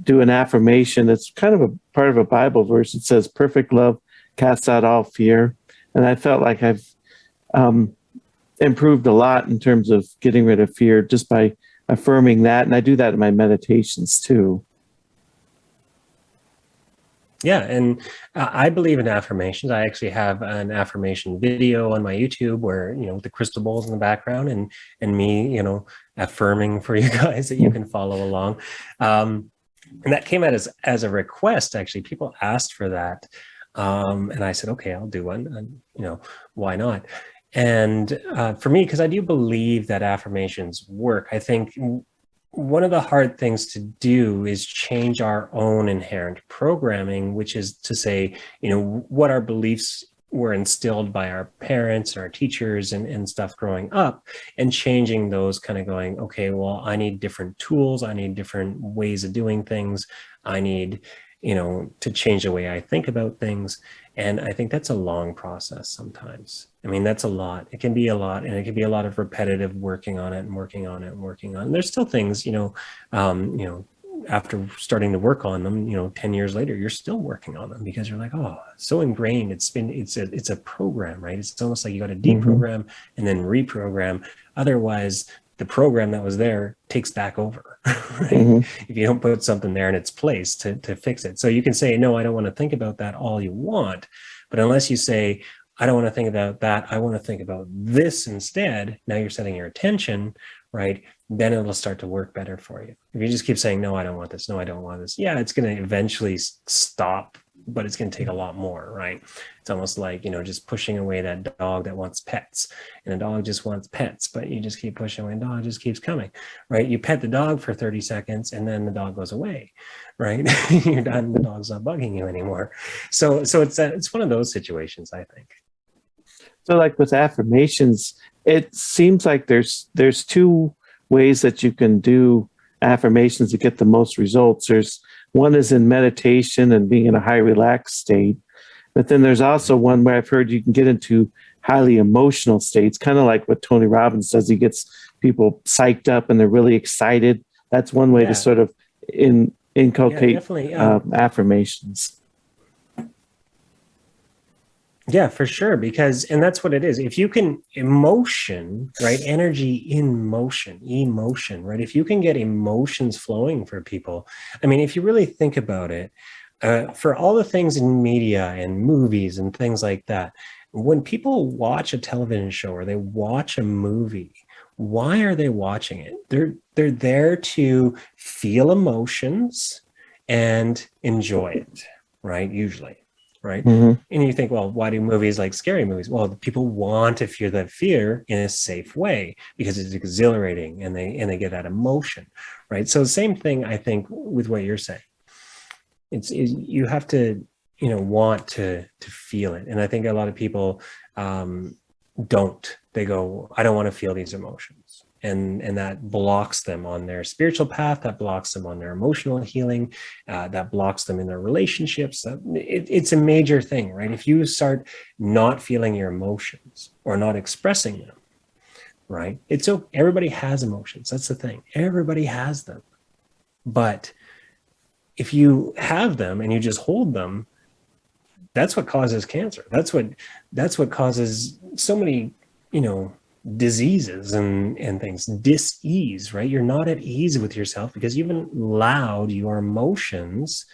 do an affirmation that's kind of a part of a Bible verse. It says, perfect love casts out all fear. And I felt like I've improved a lot in terms of getting rid of fear just by affirming that. And I do that in my meditations too. Yeah, and I believe in affirmations. I actually have an affirmation video on my YouTube where, with the crystal bowls in the background, and me, affirming for you guys that you can follow along. And that came out as a request, actually. People asked for that. And I said, okay, I'll do one. And, why not? And for me, because I do believe that affirmations work, I think one of the hard things to do is change our own inherent programming, which is to say, what our beliefs were instilled by our parents, our teachers, and stuff growing up, and changing those, kind of going, okay, well, I need different tools. I need different ways of doing things. I need, to change the way I think about things. And I think that's a long process sometimes. I mean, that's a lot. It can be a lot, and it can be a lot of repetitive working on it and working on it and working on it. And there's still things, after starting to work on them, 10 years later, you're still working on them because you're like, oh, so ingrained. It's a program, right? It's almost like you got to deprogram and then reprogram. Otherwise, the program that was there takes back over, right? If you don't put something there in its place to fix it. So you can say, no, I don't want to think about that all you want. But unless you say, I don't want to think about that, I want to think about this instead, now you're setting your attention, right? Then it'll start to work better for you. If you just keep saying, no, I don't want this, no, I don't want this, yeah, it's going to eventually stop, but it's going to take a lot more, right? It's almost like, just pushing away that dog that wants pets, and a dog just wants pets, but you just keep pushing away, and the dog just keeps coming, right? You pet the dog for 30 seconds and then the dog goes away, right? You're done, the dog's not bugging you anymore. So it's one of those situations, I think. So like with affirmations, it seems like there's two ways that you can do affirmations to get the most results. There's one is in meditation and being in a high relaxed state, but then there's also one where I've heard you can get into highly emotional states, kind of like what Tony Robbins does. He gets people psyched up and they're really excited. That's one way to sort of inculcate affirmations. Yeah, for sure. And that's what it is. If you can emotion, right? Energy in motion, emotion, right? If you can get emotions flowing for people, I mean, if you really think about it, for all the things in media and movies and things like that, when people watch a television show or they watch a movie, why are they watching it? They're there to feel emotions and enjoy it, right? Usually. Right. And you think, well, why do movies like scary movies? Well, people want to feel that fear in a safe way because it's exhilarating and they get that emotion. Right. So the same thing, I think, with what you're saying. You have to, want to feel it. And I think a lot of people don't. They go, I don't want to feel these emotions. And that blocks them on their spiritual path, that blocks them on their emotional healing, that blocks them in their relationships. It's a major thing, right? If you start not feeling your emotions or not expressing them, right? Everybody has emotions. That's the thing. Everybody has them. But if you have them and you just hold them, that's what causes cancer. That's what causes so many, diseases and things, dis-ease, right? You're not at ease with yourself because you haven't allowed your emotions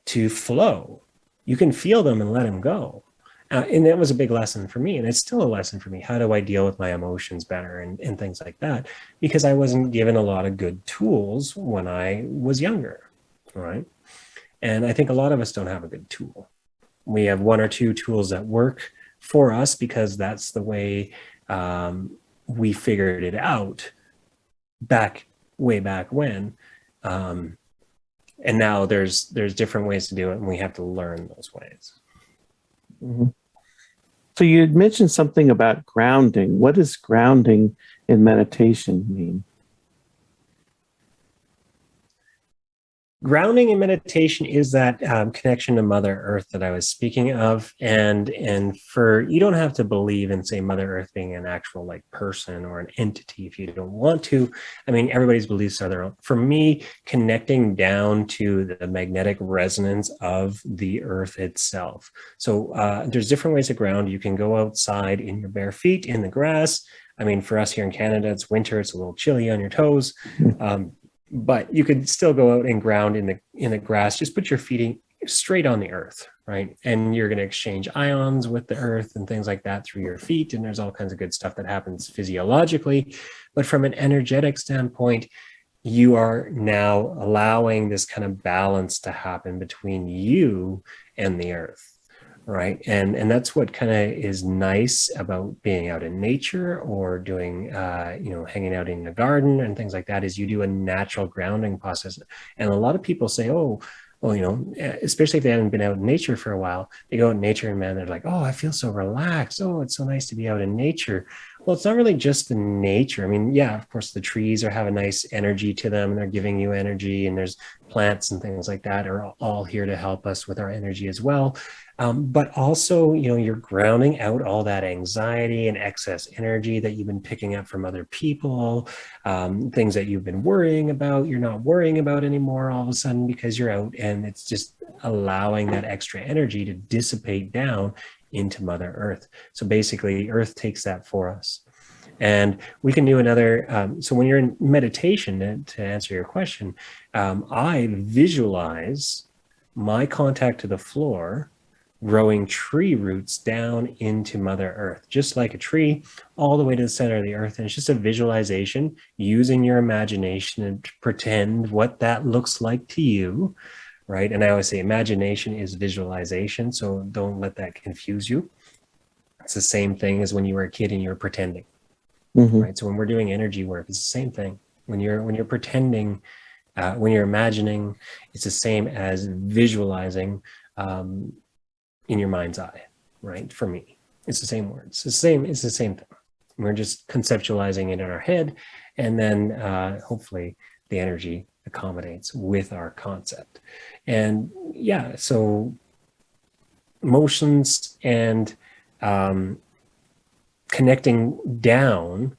to flow. You can feel them and let them go. And that was a big lesson for me. And it's still a lesson for me. How do I deal with my emotions better and things like that? Because I wasn't given a lot of good tools when I was younger, right? And I think a lot of us don't have a good tool. We have one or two tools that work for us because that's the way we figured it out way back when. And now there's different ways to do it, and we have to learn those ways. So you had mentioned something about grounding. What does grounding in meditation mean? Grounding in meditation is that connection to Mother Earth that I was speaking of, and you don't have to believe in, say, Mother Earth being an actual person or an entity if you don't want to. I mean, everybody's beliefs are their own. For me, connecting down to the magnetic resonance of the Earth itself. So there's different ways to ground. You can go outside in your bare feet in the grass. I mean, for us here in Canada, it's winter; it's a little chilly on your toes. But you could still go out and ground in the grass. Just put your feet straight on the earth, right? And you're going to exchange ions with the earth and things like that through your feet. And there's all kinds of good stuff that happens physiologically. But from an energetic standpoint, you are now allowing this kind of balance to happen between you and the earth. Right. And that's what kind of is nice about being out in nature or doing, hanging out in the garden and things like that, is you do a natural grounding process. And a lot of people say, oh, well, especially if they haven't been out in nature for a while, they go out in nature and they're like, oh, I feel so relaxed. Oh, it's so nice to be out in nature. Well, it's not really just the nature. I mean, yeah, of course, the trees have a nice energy to them and they're giving you energy, and there's plants and things like that are all here to help us with our energy as well. But also, you're grounding out all that anxiety and excess energy that you've been picking up from other people, things that you've been worrying about, you're not worrying about anymore all of a sudden because you're out, and it's just allowing that extra energy to dissipate down into Mother Earth. So basically, Earth takes that for us. And we can do another. So when you're in meditation, to answer your question, I visualize my contact to the floor growing tree roots down into Mother Earth, just like a tree, all the way to the center of the earth. And it's just a visualization using your imagination and to pretend what that looks like to you, right? And I always say imagination is visualization, so don't let that confuse you. It's the same thing as when you were a kid and you were pretending, right? So when we're doing energy work, it's the same thing. When you're pretending, when you're imagining, it's the same as visualizing in your mind's eye, right? For me, it's the same words. It's the same thing. We're just conceptualizing it in our head, and then hopefully the energy accommodates with our concept. And yeah, so motions and connecting down,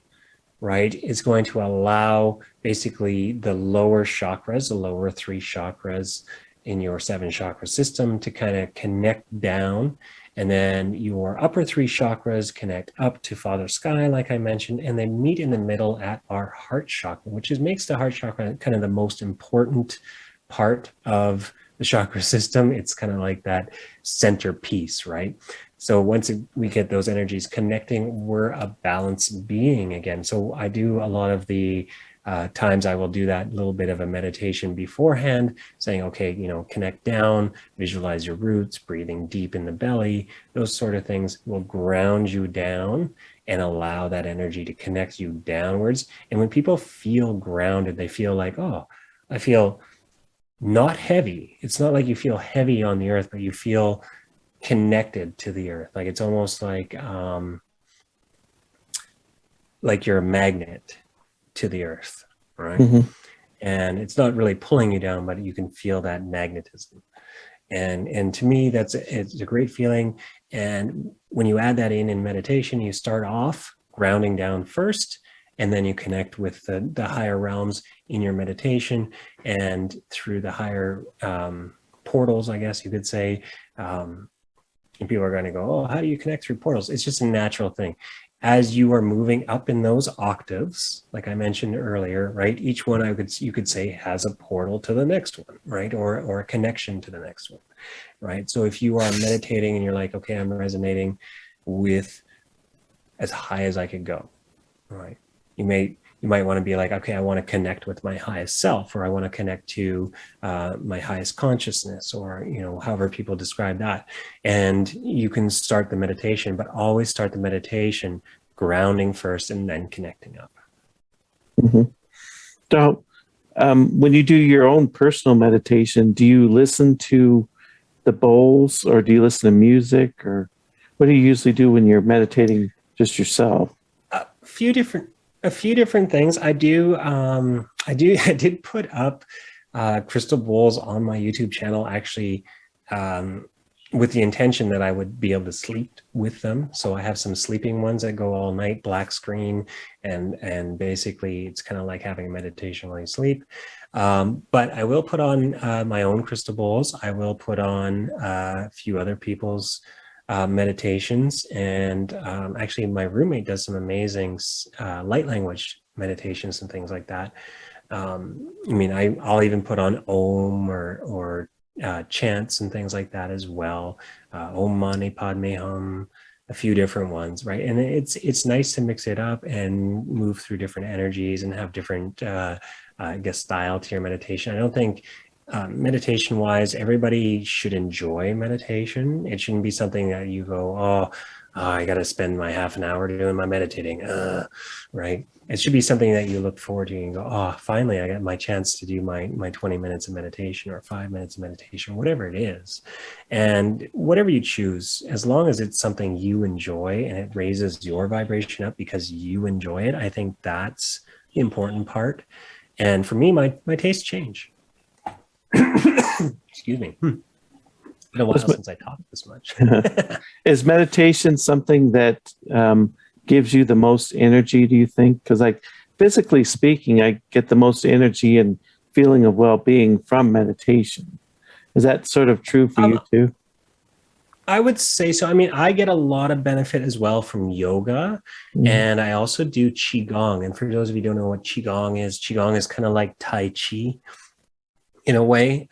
right, is going to allow basically the lower chakras, the lower 3 chakras in your 7 chakra system to kind of connect down. And then your upper 3 chakras connect up to Father Sky, like I mentioned, and they meet in the middle at our heart chakra, which makes the heart chakra kind of the most important part of the chakra system. It's kind of like that centerpiece, right? So once we get those energies connecting, we're a balanced being again. So I do a lot of the times I will do that little bit of a meditation beforehand, saying, okay, connect down, visualize your roots, breathing deep in the belly. Those sort of things will ground you down and allow that energy to connect you downwards. And when people feel grounded, they feel like, oh, I feel not heavy. It's not like you feel heavy on the earth, but you feel connected to the earth. Like it's almost like you're a magnet to the earth, right? And it's not really pulling you down, but you can feel that magnetism. And to me, it's a great feeling. And when you add that in meditation, you start off grounding down first, and then you connect with the higher realms in your meditation, and through the higher portals, I guess you could say. And people are going to go, oh, how do you connect through portals? It's just a natural thing. As you are moving up in those octaves, like I mentioned earlier, right? Each one you could say has a portal to the next one, right? Or a connection to the next one, right? So if you are meditating and you're like, okay, I'm resonating with as high as I could go, right? You might want to be like, okay, I want to connect with my highest self, or I want to connect to my highest consciousness, or however people describe that. And you can start the meditation, but always start the meditation grounding first and then connecting up. So when you do your own personal meditation, do you listen to the bowls, or do you listen to music, or what do you usually do when you're meditating just yourself? A few different things. I did put up crystal bowls on my YouTube channel, actually, with the intention that I would be able to sleep with them. So I have some sleeping ones that go all night, black screen, and basically it's kind of like having a meditation while you sleep. But I will put on my own crystal bowls. I will put on a few other people's meditations, and actually my roommate does some amazing light language meditations and things like that. I'll even put on Om or chants and things like that as well. Om Mani Padme Hum, a few different ones, right? And it's nice to mix it up and move through different energies and have different, I guess, style to your meditation. I don't think meditation wise, everybody should enjoy meditation. It shouldn't be something that you go, oh, I got to spend my half an hour doing my meditating, right? It should be something that you look forward to and go, oh, finally, I got my chance to do my 20 minutes of meditation or 5 minutes of meditation, whatever it is. And whatever you choose, as long as it's something you enjoy and it raises your vibration up because you enjoy it, I think that's the important part. And for me, my tastes change. Excuse me. been a while Was- since I talked this much. Is meditation something that gives you the most energy, do you think? Because, like, physically speaking, I get the most energy and feeling of well-being from meditation. Is that sort of true for you too? I would say so. I mean, I get a lot of benefit as well from yoga, Mhm. and I also do qigong. And for those of you who don't know what qigong is kind of like tai chi in a way.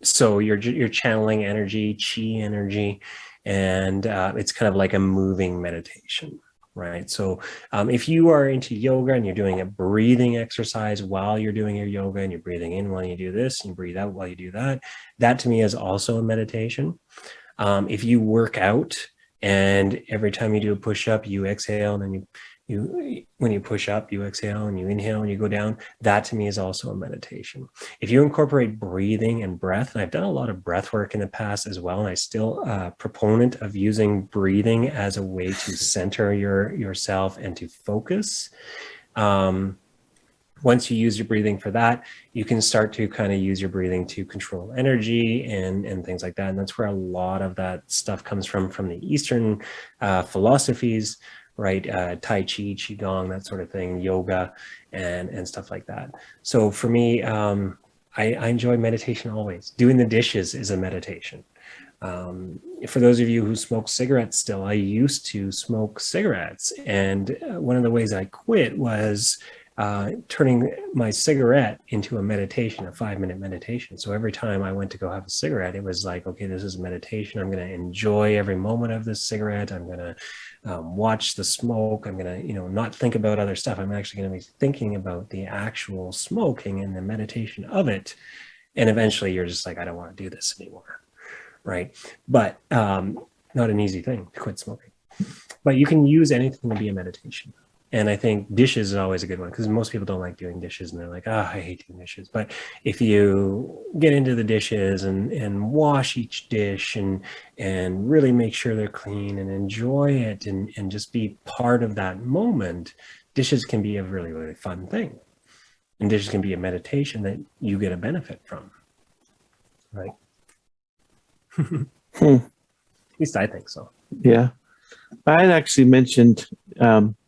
So you're channeling energy, chi energy, and it's kind of like a moving meditation, right? So if you are into yoga and you're doing a breathing exercise while you're doing your yoga, and you're breathing in while you do this and you breathe out while you do that, that to me is also a meditation. If you work out and every time you do a push up, you exhale, and then when you push up, you exhale, and you inhale and you go down, that to me is also a meditation. If you incorporate breathing and breath, and I've done a lot of breath work in the past as well, and I still proponent of using breathing as a way to center yourself and to focus. Once you use your breathing for that, you can start to kind of use your breathing to control energy and things like that. And that's where a lot of that stuff comes from the Eastern philosophies, right? Tai Chi, Qigong, that sort of thing, yoga, and stuff like that. So for me, I enjoy meditation always. Doing the dishes is a meditation. For those of you who smoke cigarettes still, I used to smoke cigarettes. And one of the ways I quit was turning my cigarette into a meditation, a 5-minute meditation. So every time I went to go have a cigarette, it was like, okay, this is meditation. I'm going to enjoy every moment of this cigarette. I'm going to watch the smoke. I'm going to, not think about other stuff. I'm actually going to be thinking about the actual smoking and the meditation of it. And eventually you're just like, I don't want to do this anymore. Right. But not an easy thing to quit smoking. But you can use anything to be a meditation. And I think dishes is always a good one, because most people don't like doing dishes and they're like, I hate doing dishes. But if you get into the dishes and wash each dish and really make sure they're clean and enjoy it and just be part of that moment, dishes can be a really, really fun thing. And dishes can be a meditation that you get a benefit from. Right. At least I think so. Yeah, I had actually mentioned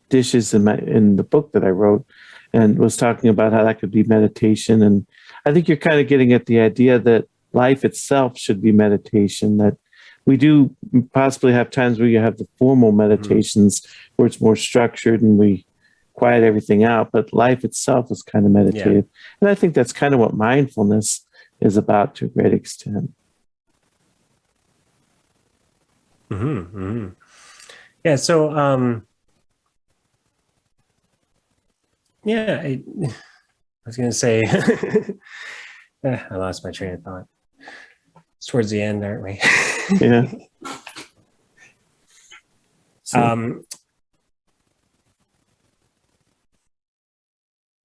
dishes in the book that I wrote, and was talking about how that could be meditation. And I think you're kind of getting at the idea that life itself should be meditation. That we do possibly have times where you have the formal meditations where it's more structured and we quiet everything out, but life itself is kind of meditative. And I think that's kind of what mindfulness is about to a great extent. Yeah. So, I was going to say, I lost my train of thought. It's towards the end, aren't we? Yeah.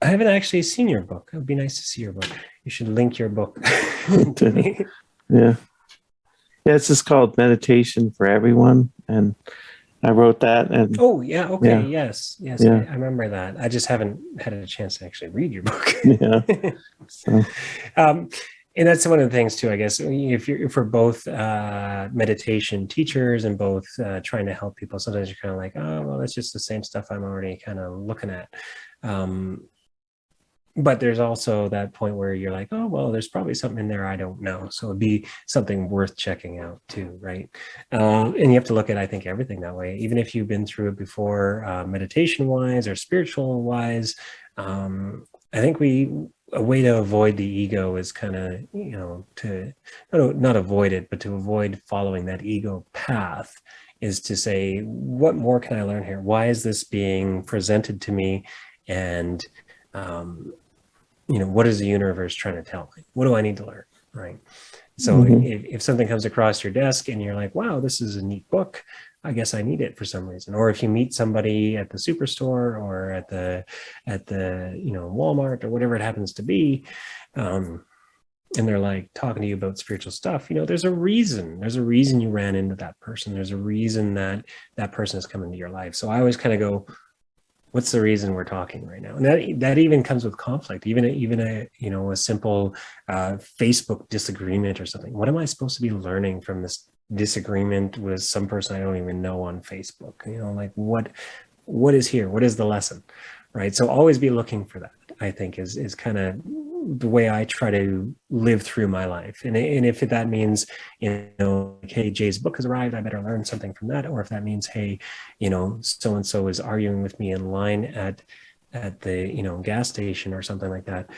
I haven't actually seen your book. It would be nice to see your book. You should link your book to me. Yeah. Yeah, it's just called Meditation for Everyone. And I wrote that. And oh, yeah. Okay. Yeah. Yes. Yeah. I remember that. I just haven't had a chance to actually read your book. Yeah. So. And that's one of the things too, I guess, if we're both meditation teachers and both trying to help people, sometimes you're kind of like, oh, well, that's just the same stuff I'm already kind of looking at. But there's also that point where you're like, oh, well, there's probably something in there I don't know. So it'd be something worth checking out too, right? And you have to look at, I think, everything that way. Even if you've been through it before, meditation-wise or spiritual-wise, I think a way to avoid the ego is kind of, to not avoid it, but to avoid following that ego path is to say, what more can I learn here? Why is this being presented to me? And, what is the universe trying to tell me? What do I need to learn? Right. So if something comes across your desk and you're like, wow, this is a neat book, I guess I need it for some reason. Or if you meet somebody at the superstore or at the Walmart or whatever it happens to be, and they're like talking to you about spiritual stuff, there's a reason. There's a reason you ran into that person. There's a reason that person is coming into your life. So I always kind of go, What's the reason we're talking right now? And that even comes with conflict, even a simple Facebook disagreement or something. What am I supposed to be learning from this disagreement with some person I don't even know on Facebook? Like what is here? What is the lesson? Right. So always be looking for that, I think is kind of the way I try to live through my life. And if that means, like, hey, Jay's book has arrived, I better learn something from that. Or if that means, hey, so-and-so is arguing with me in line at the, gas station or something like that,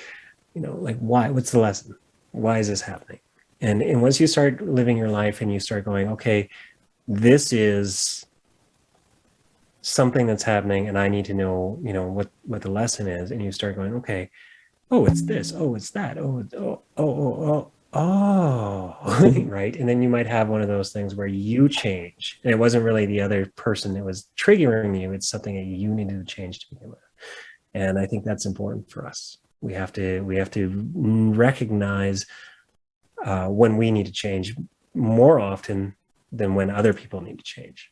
like why, what's the lesson? Why is this happening? And once you start living your life and you start going, okay, this is something that's happening and I need to know, what the lesson is. And you start going, okay, oh, it's this, oh, it's that, right. And then you might have one of those things where you change. And it wasn't really the other person that was triggering you. It's something that you needed to change to begin with. And I think that's important for us. We have to recognize when we need to change more often than when other people need to change.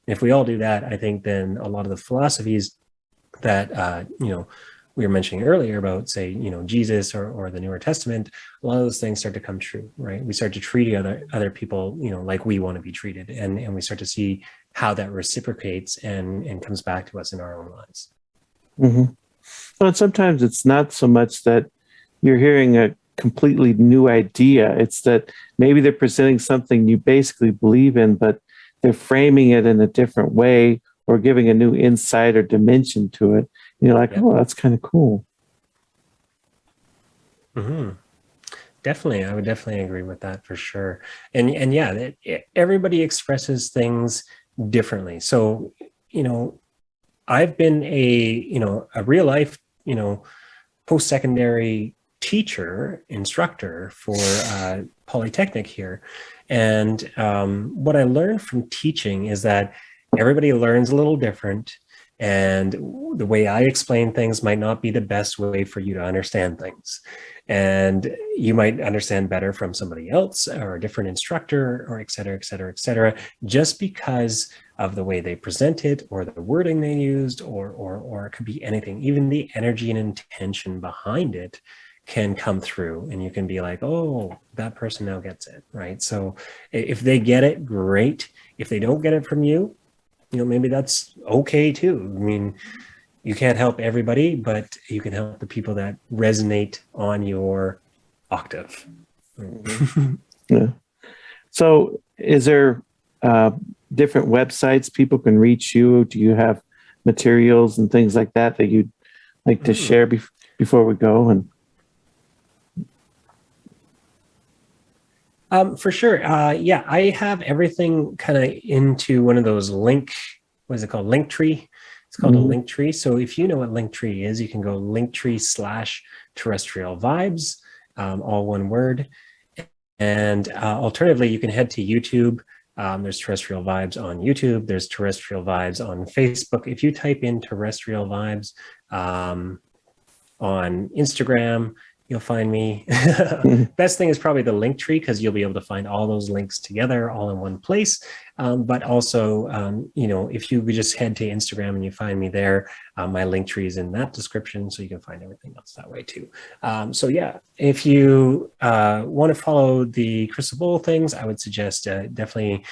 If we all do that, I think then a lot of the philosophies that we were mentioning earlier about, say, Jesus or the Newer Testament, a lot of those things start to come true, right? We start to treat other people, like we want to be treated, and we start to see how that reciprocates and comes back to us in our own lives. Mm-hmm. Well, and sometimes it's not so much that you're hearing a completely new idea. It's that maybe they're presenting something you basically believe in, but they're framing it in a different way or giving a new insight or dimension to it. And you're like, Yeah. oh, that's kind of cool. Mm-hmm. Definitely, I would definitely agree with that for sure. And yeah, everybody expresses things differently. So, I've been a real life, post-secondary teacher, instructor for Polytechnic here. And what I learned from teaching is that everybody learns a little different. And the way I explain things might not be the best way for you to understand things. And you might understand better from somebody else or a different instructor, or et cetera, et cetera, et cetera, just because of the way they present it or the wording they used, or it could be anything. Even the energy and intention behind it can come through, and you can be like, oh, that person now gets it, right? So if they get it, great. If they don't get it from you, maybe that's okay too. I mean, you can't help everybody, but you can help the people that resonate on your octave. Yeah. So is there different websites people can reach you? Do you have materials and things like that you'd like to share before we go? And For sure. Yeah, I have everything kind of into one of those what is it called? Linktree. It's called a Linktree. So if you know what Linktree is, you can go Linktree/terrestrial vibes, all one word. And alternatively, you can head to YouTube. There's Terrestrial Vibes on YouTube. There's Terrestrial Vibes on Facebook. If you type in Terrestrial Vibes on Instagram, you'll find me. Best thing is probably the link tree, because you'll be able to find all those links together all in one place. But also, if you just head to Instagram and you find me there, my link tree is in that description, so you can find everything else that way too. So yeah, if you want to follow the Crystal Bowl things, I would suggest definitely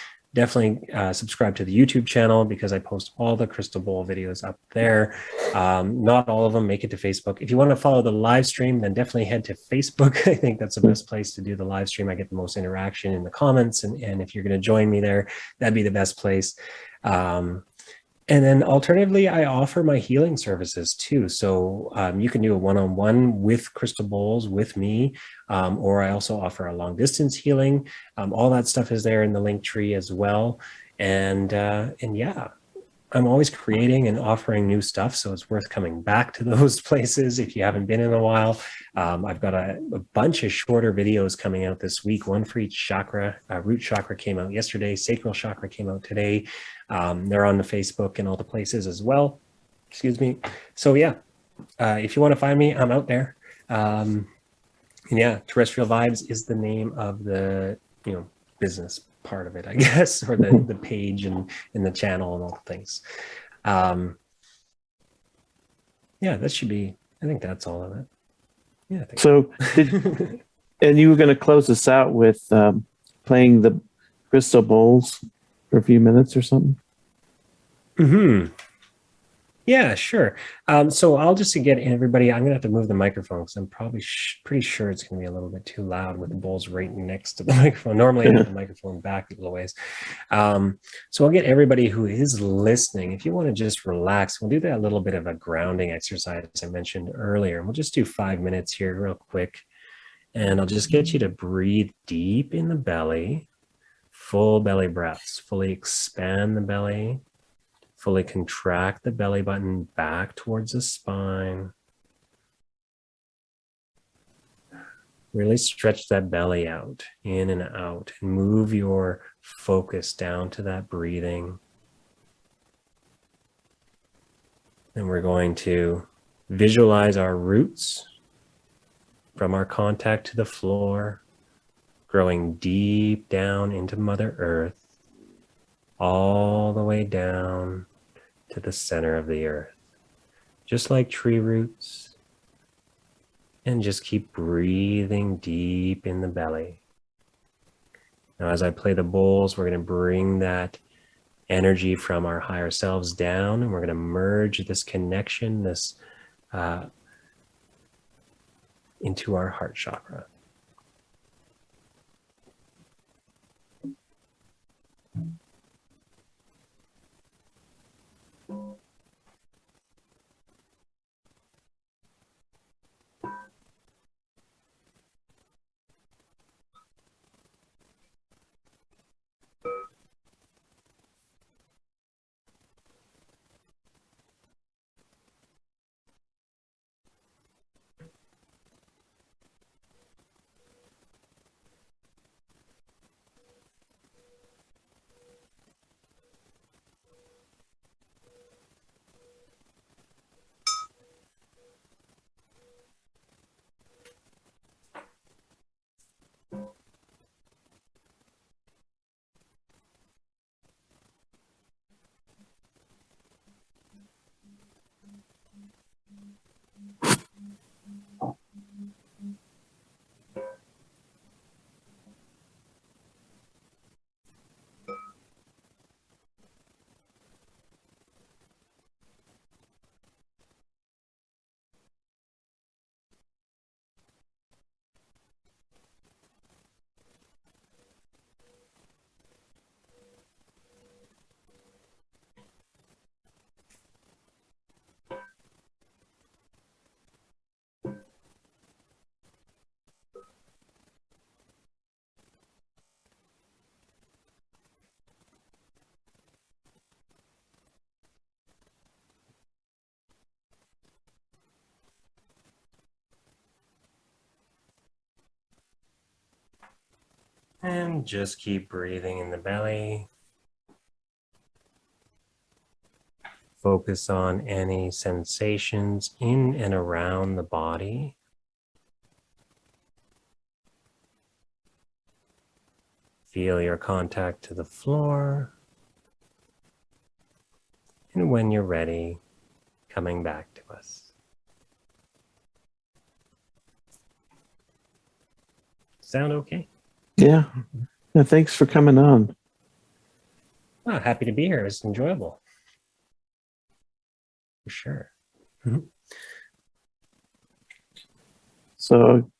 subscribe to the YouTube channel, because I post all the Crystal Bowl videos up there. Not all of them make it to Facebook. If you want to follow the live stream, then definitely head to Facebook. I think that's the best place to do the live stream. I get the most interaction in the comments, and if you're going to join me there, that'd be the best place. And then alternatively, I offer my healing services too. So you can do a one-on-one with crystal bowls with me, or I also offer a long distance healing. All that stuff is there in the link tree as well. And yeah, I'm always creating and offering new stuff, so it's worth coming back to those places if you haven't been in a while. I've got a bunch of shorter videos coming out this week, one for each chakra. Root chakra came out yesterday. Sacral chakra came out today. They're on the Facebook and all the places as well. Excuse me. So yeah, if you want to find me, I'm out there. And yeah, Terrestrial Vibes is the name of the business part of it, I guess, or the page and the channel and all the things. Yeah, that should be, I think that's all of it. Yeah, I think So, and you were going to close us out with playing the crystal bowls for a few minutes or something? Yeah, sure. So I'll just to get everybody, I'm gonna have to move the microphone because I'm probably pretty sure it's gonna be a little bit too loud with the bowls right next to the microphone. Normally I have the microphone back a little ways. So I'll get everybody who is listening, if you want to just relax, we'll do that little bit of a grounding exercise I mentioned earlier. We'll just do 5 minutes here real quick. And I'll just get you to breathe deep in the belly, full belly breaths, fully expand the belly. Fully contract the belly button back towards the spine. Really stretch that belly out, in and out, and move your focus down to that breathing. And we're going to visualize our roots from our contact to the floor, growing deep down into Mother Earth, all the way down to the center of the earth, just like tree roots. And just keep breathing deep in the belly. Now, as I play the bowls, we're going to bring that energy from our higher selves down, and we're going to merge this connection, this into our heart chakra. And just keep breathing in the belly. Focus on any sensations in and around the body. Feel your contact to the floor. And when you're ready, coming back to us. Sound okay? Yeah. Yeah. Thanks for coming on. Oh, happy to be here. It was enjoyable. For sure. So